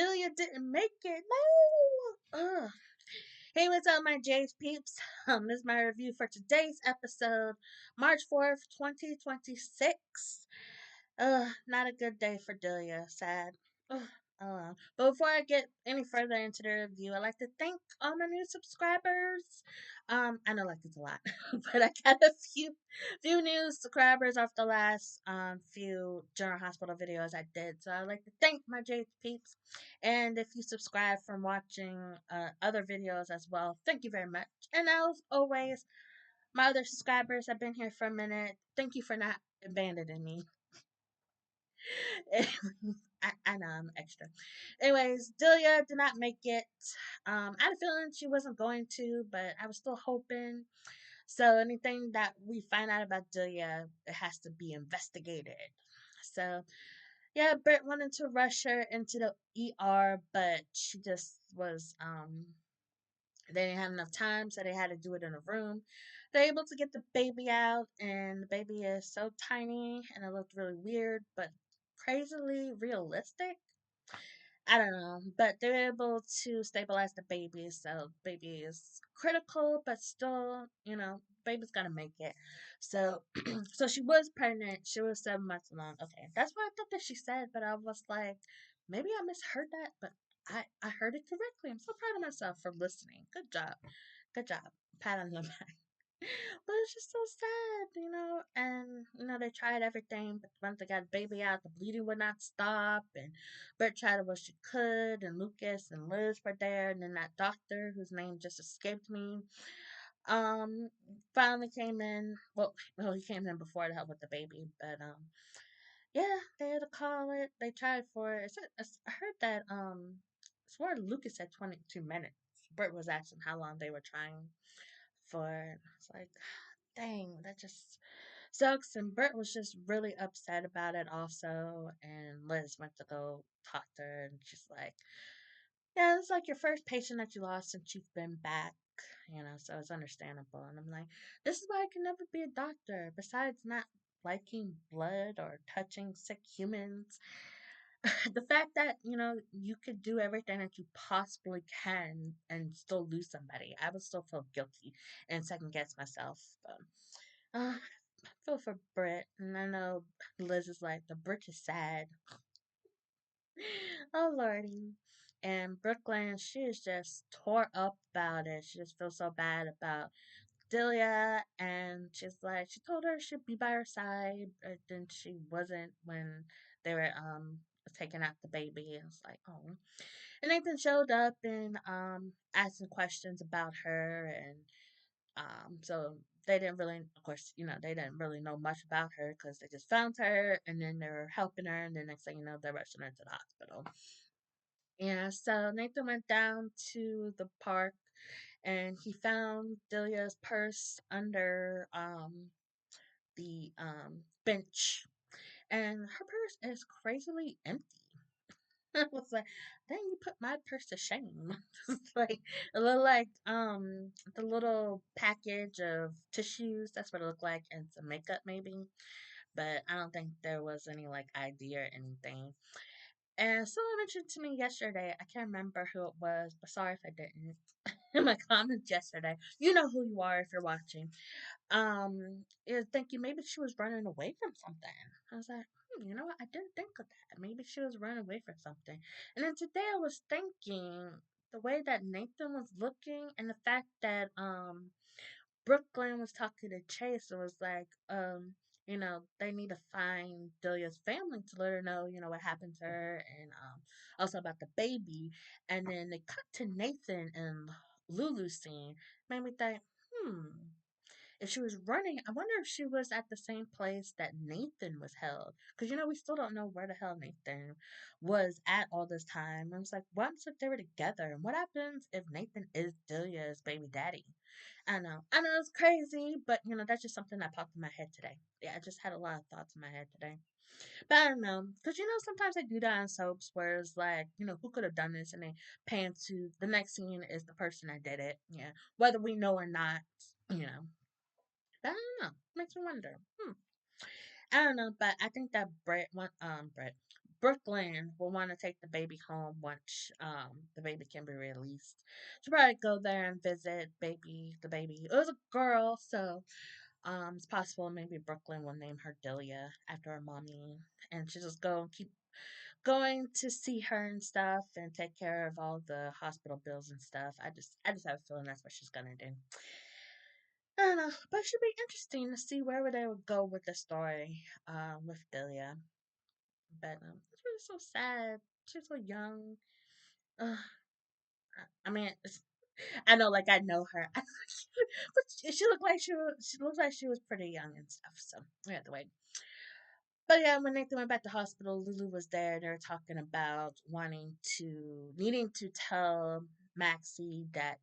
Delia didn't make it. No. Ugh. Hey, what's up, my J's peeps? This is my review for today's episode, March 4th, 2026. Not a good day for Delia. Sad. Ugh, but before I get any further into the review, I'd like to thank all my new subscribers. I know like it's a lot, but I got a few new subscribers off the last few general hospital videos I did. So I'd like to thank my J peeps. And if you subscribe from watching other videos as well, thank you very much. And as always, my other subscribers have been here for a minute. Thank you for not abandoning me. I know I'm extra. Anyways, Delia did not make it. I had a feeling she wasn't going to, but I was still hoping. So anything that we find out about Delia, it has to be investigated. So yeah, Britt wanted to rush her into the ER, but she just was they didn't have enough time, so they had to do it in a room. They're able to get the baby out, and the baby is so tiny, and it looked really weird, but crazily realistic. I don't know, but they're able to stabilize the baby, so baby is critical, but still, baby's gotta make it. So, so she was pregnant. She was 7 months along. Okay, that's what I thought that she said, but I was like, maybe I misheard that, but I heard it correctly. I'm so proud of myself for listening. Good job. Pat on the back. But it's just so sad. And they tried everything, but once they got the baby out, the bleeding would not stop. And Bert tried what she could, and Lucas and Liz were there, and then that doctor whose name just escaped me, finally came in. Well, he came in before to help with the baby, but yeah, they had to call it. They tried for it. I heard that I swear Lucas said 22 minutes. Bert was asking how long they were trying for. It's like, dang, that just sucks. And Bert was just really upset about it also. And Liz went to go talk to her, and she's like, yeah, it's like your first patient that you lost since you've been back. So it's understandable. And I'm like, this is why I can never be a doctor. Besides not liking blood or touching sick humans, the fact that you could do everything that you possibly can and still lose somebody, I would still feel guilty and second guess myself. But I feel for Britt, and I know Liz is like, the Brit is sad. Oh lordy. And Brooklyn, she is just tore up about it. She just feels so bad about Delia, and she's like, she told her she'd be by her side, but then she wasn't when they were taking out the baby. And it's like, oh. And Nathan showed up and asking questions about her, and so they didn't really, of course, they didn't really know much about her because they just found her, and then they were helping her, and then next thing you know, they're rushing her to the hospital. Yeah, so Nathan went down to the park and he found Delia's purse under the bench, and her purse is crazily empty. I was like, dang, you put my purse to shame. It's like it looked like the little package of tissues, that's what it looked like, and some makeup maybe. But I don't think there was any like ID or anything. And someone mentioned to me yesterday, I can't remember who it was, but sorry if I didn't. In my comments yesterday, you know who you are if you're watching. Is thinking maybe she was running away from something. I was like, you know what? I didn't think of that. Maybe she was running away from something. And then today I was thinking the way that Nathan was looking and the fact that Brooklyn was talking to Chase and was like, they need to find Delia's family to let her know, what happened to her and also about the baby. And then they cut to Nathan and Lulu scene. Made me think, if she was running, I wonder if she was at the same place that Nathan was held. Because, we still don't know where the hell Nathan was at all this time. I was like, what if they were together? And what happens if Nathan is Delia's baby daddy? I know. I know it's crazy, but, that's just something that popped in my head today. Yeah, I just had a lot of thoughts in my head today. But I don't know. Because, sometimes they do that on soaps where it's like, who could have done this? And they pan to the next scene is the person that did it. Yeah. Whether we know or not, you know. I don't know. Makes me wonder. I don't know, but I think that Brett, Brooklyn will want to take the baby home once the baby can be released. She'll probably go there and visit the baby. It was a girl, so it's possible maybe Brooklyn will name her Delia after her mommy, and she'll just go and keep going to see her and stuff and take care of all the hospital bills and stuff. I just have a feeling that's what she's gonna do. I don't know, but it should be interesting to see where they would go with the story, with Delia. But it's really so sad. She's so young. Ugh. I mean, I know, like I know her, but she looked like she looked like she was pretty young and stuff. So we have to wait. But yeah, when Nathan went back to hospital, Lulu was there. They were talking about needing to tell Maxie that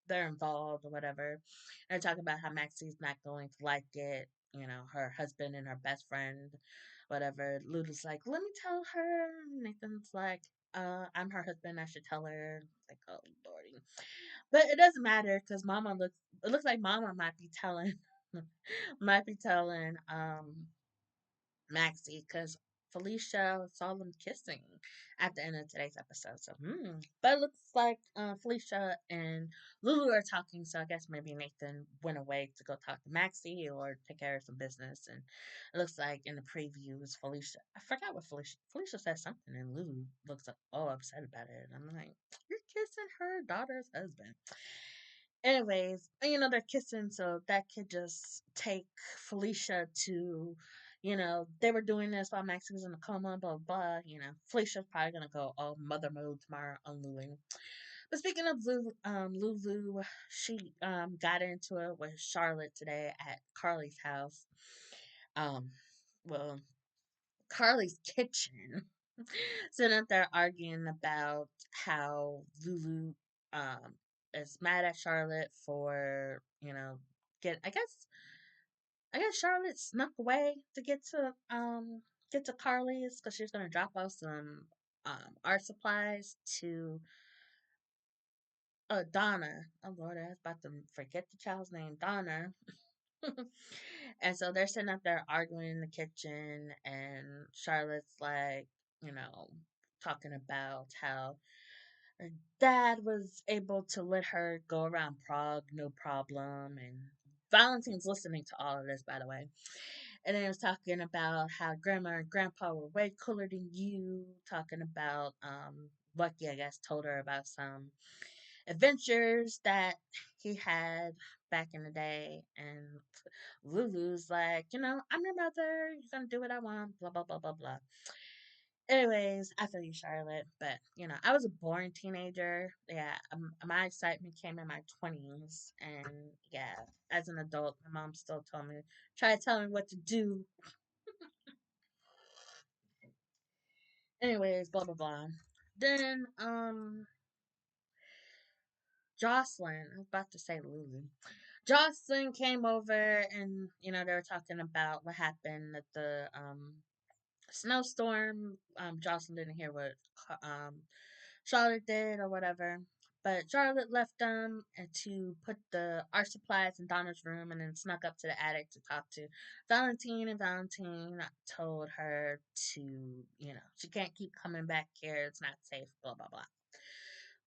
they're involved or whatever. They're talking about how Maxie's not going to like it. Her husband and her best friend, whatever. Lulu's like, let me tell her. Nathan's like, I'm her husband. I should tell her. Like, oh lordy. But it doesn't matter because Mama looks. It looks like Mama might be telling, might be telling Maxie because Felicia saw them kissing at the end of today's episode. So, but it looks like Felicia and Lulu are talking. So I guess maybe Nathan went away to go talk to Maxie or take care of some business. And it looks like in the previews, Felicia. I forgot what Felicia said something, and Lulu looks like upset about it. And I'm like, you're kissing her daughter's husband. Anyways, they're kissing, so that could just take Felicia to, they were doing this while Maxie was in a coma, blah, blah, Felicia's probably going to go all mother mode tomorrow on Lulu. But speaking of Lulu, she got into it with Charlotte today at Carly's house. Um, well, Carly's kitchen. Sitting up there arguing about how Lulu um is mad at Charlotte for, get I guess Charlotte snuck away to get to Carly's because she was gonna drop off some art supplies to Donna. Oh Lord, I was about to forget the child's name, Donna. And so they're sitting up there arguing in the kitchen, and Charlotte's like, you know, talking about how her dad was able to let her go around Prague no problem. And Valentin's listening to all of this, by the way. And then it was talking about how grandma and grandpa were way cooler than you, talking about Lucky, I guess, told her about some adventures that he had back in the day. And Lulu's like, I'm your mother. You're going to do what I want. Blah, blah, blah, blah, blah. Anyways, I feel you, Charlotte. But, I was a boring teenager. Yeah, my excitement came in my 20s. And, yeah, as an adult, my mom still told me, try to tell me what to do. Anyways, blah, blah, blah. Then, Jocelyn, I was about to say Lulu. Jocelyn came over and, they were talking about what happened at the snowstorm. Jocelyn didn't hear what Charlotte did or whatever. But Charlotte left them and to put the art supplies in Donna's room and then snuck up to the attic to talk to Valentine. And Valentine told her to, she can't keep coming back here. It's not safe, blah, blah, blah.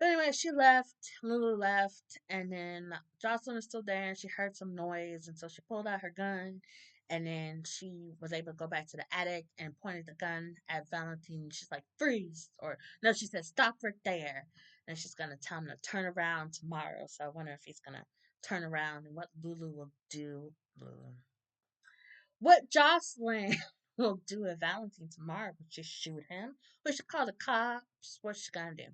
But anyway, she left, Lulu left, and then Jocelyn was still there, and she heard some noise, and so she pulled out her gun, and then she was able to go back to the attic and pointed the gun at Valentine. She's like, freeze! Or, no, she said, stop right there. And she's going to tell him to turn around tomorrow. So I wonder if he's going to turn around and what Lulu will do. What Jocelyn will do with Valentine tomorrow? Would she shoot him? Would she call the cops? What's she going to do?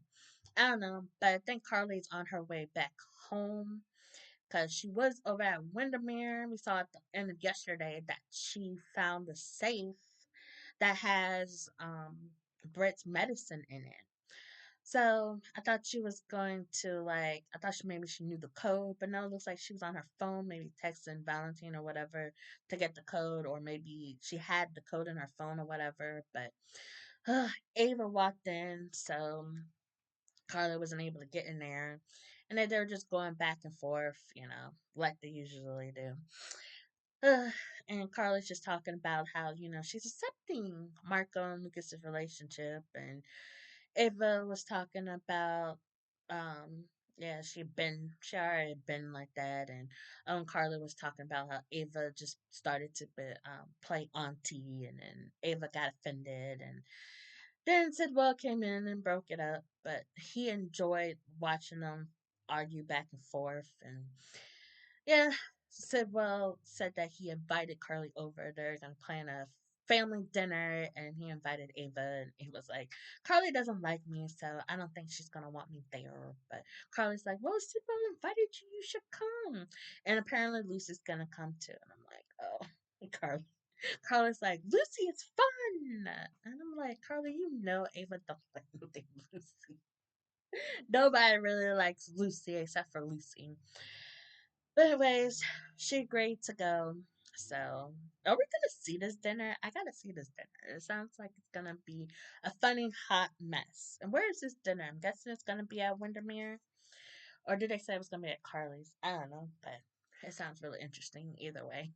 I don't know, but I think Carly's on her way back home because she was over at Windermere. We saw at the end of yesterday that she found a safe that has Brett's medicine in it. So I thought she was going to I thought maybe she knew the code, but no, it looks like she was on her phone, maybe texting Valentine or whatever to get the code, or maybe she had the code in her phone or whatever. But Ava walked in, so Carla wasn't able to get in there. And then they were just going back and forth, like they usually do. and Carla's just talking about how, she's accepting Marco and Lucas's relationship, and Ava was talking about, um, yeah, she already been like that, and Carla was talking about how Ava just started to play auntie, and then Ava got offended, and then Sidwell came in and broke it up, but he enjoyed watching them argue back and forth, and yeah, Sidwell said that he invited Carly over. They're gonna plan a family dinner, and he invited Ava, and he was like, Carly doesn't like me, so I don't think she's gonna want me there. But Carly's like, well, Sidwell invited you, you should come. And apparently Lucy's gonna come too. And I'm like, oh, Carly. Carly's like, Lucy, it's fun. And I'm like, Carly, Ava don't like Lucy. Nobody really likes Lucy except for Lucy. But anyways, she agreed to go. So, are we gonna see this dinner? I gotta see this dinner. It sounds like it's gonna be a funny hot mess. And where is this dinner? I'm guessing it's gonna be at Windermere, or did they say it was gonna be at Carly's? I don't know, but it sounds really interesting either way.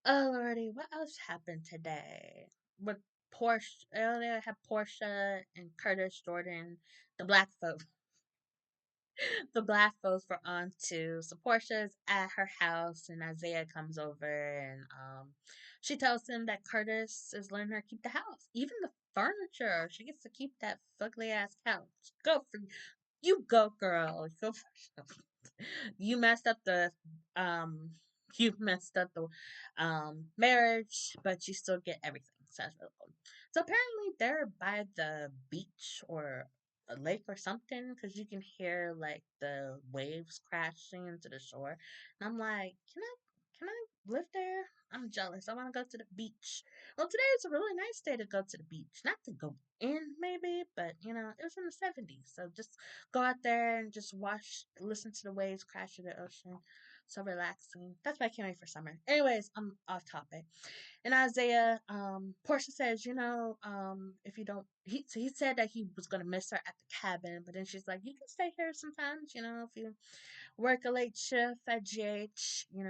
Oh lordy, what else happened today? With Portia, earlier I had Portia and Curtis Jordan, the black folk the black folks were on too. So Portia's at her house and Isaiah comes over and she tells him that Curtis is letting her keep the house. Even the furniture. She gets to keep that ugly ass couch. Go for you go girl. Go for you messed up the um you messed up the marriage, but you still get everything. So that's really cool. So apparently they're by the beach or a lake or something because you can hear like the waves crashing into the shore. And I'm like, can I live there? I'm jealous. I want to go to the beach. Well, today is a really nice day to go to the beach. Not to go in, maybe, but it was in the 70s. So just go out there and just watch, listen to the waves crash in the ocean. So relaxing. That's why I can't wait for summer. Anyways, I'm off topic. And Isaiah, Portia says, if you don't, he said that he was going to miss her at the cabin, but then she's like, you can stay here sometimes, if you work a late shift at GH, you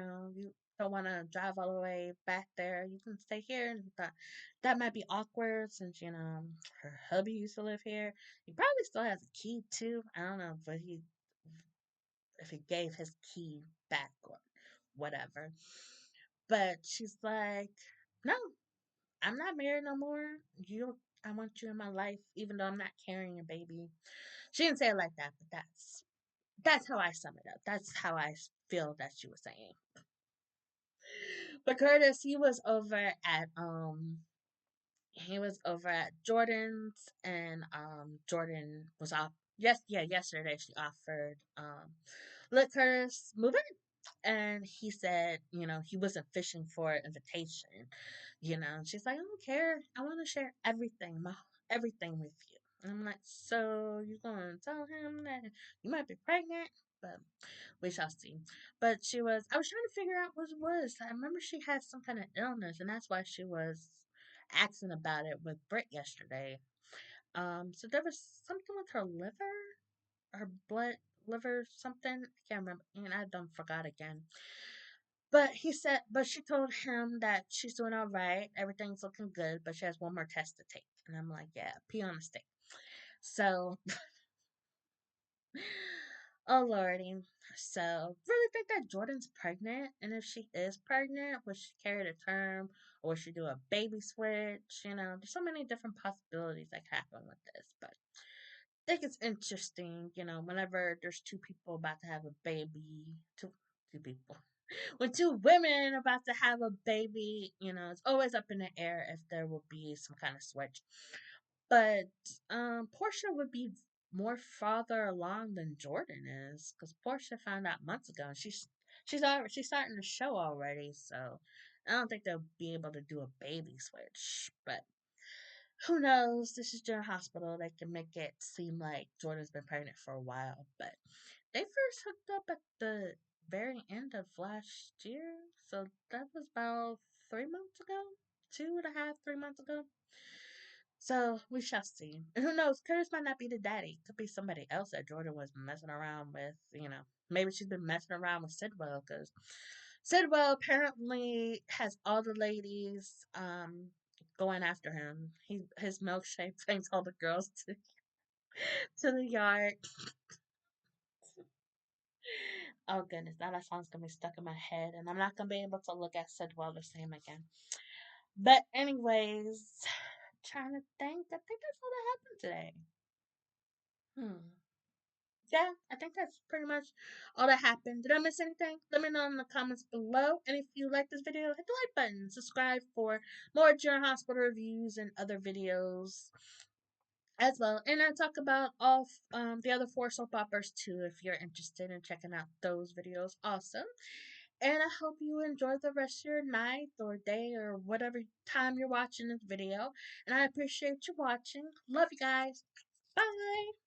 don't want to drive all the way back there, you can stay here. And that might be awkward since, her hubby used to live here. He probably still has a key too. I don't know, but if he gave his key back or whatever. But she's like, no, I'm not married no more. I want you in my life, even though I'm not carrying a baby. She didn't say it like that, but that's how I sum it up. That's how I feel that she was saying. But Curtis, he was over at Jordan's, and Jordan was off. Yesterday she offered let Curtis move in, and he said he wasn't fishing for an invitation. And she's like, I don't care. I want to share everything with you. And I'm like, so you're gonna tell him that you might be pregnant? But we shall see. But I was trying to figure out what it was. I remember she had some kind of illness, and that's why she was asking about it with Britt yesterday. So there was something with her liver, her blood, liver, something. I can't remember, and I done forgot again. But she told him that she's doing all right, everything's looking good, but she has one more test to take. And I'm like, yeah, pee on a stick. So oh lordy. So really think that Jordan's pregnant, and if she is pregnant, will she carry the term, or will she do a baby switch? There's so many different possibilities that can happen with this, but I think it's interesting. Whenever there's two people about to have a baby, two people, when two women about to have a baby, it's always up in the air if there will be some kind of switch. But Portia would be more farther along than Jordan is, because Portia found out months ago, and she's starting the show already. So I don't think they'll be able to do a baby switch. But who knows? This is General Hospital. They can make it seem like Jordan's been pregnant for a while, but they first hooked up at the very end of last year, so that was about 3 months ago, 2.5, 3 months ago. So we shall see. And who knows? Curtis might not be the daddy. Could be somebody else that Jordan was messing around with. Maybe she's been messing around with Sidwell because Sidwell apparently has all the ladies going after him. His milkshake brings all the girls to the yard. Oh goodness, now that song's gonna be stuck in my head, and I'm not gonna be able to look at Sidwell the same again. But anyways, trying to think. I think that's all that happened today. Hmm. Yeah, I think that's pretty much all that happened. Did I miss anything? Let me know in the comments below. And if you like this video, hit the like button. Subscribe for more General Hospital reviews and other videos as well. And I talk about all the other four soap operas too if you're interested in checking out those videos also. And I hope you enjoy the rest of your night or day or whatever time you're watching this video. And I appreciate you watching. Love you guys. Bye.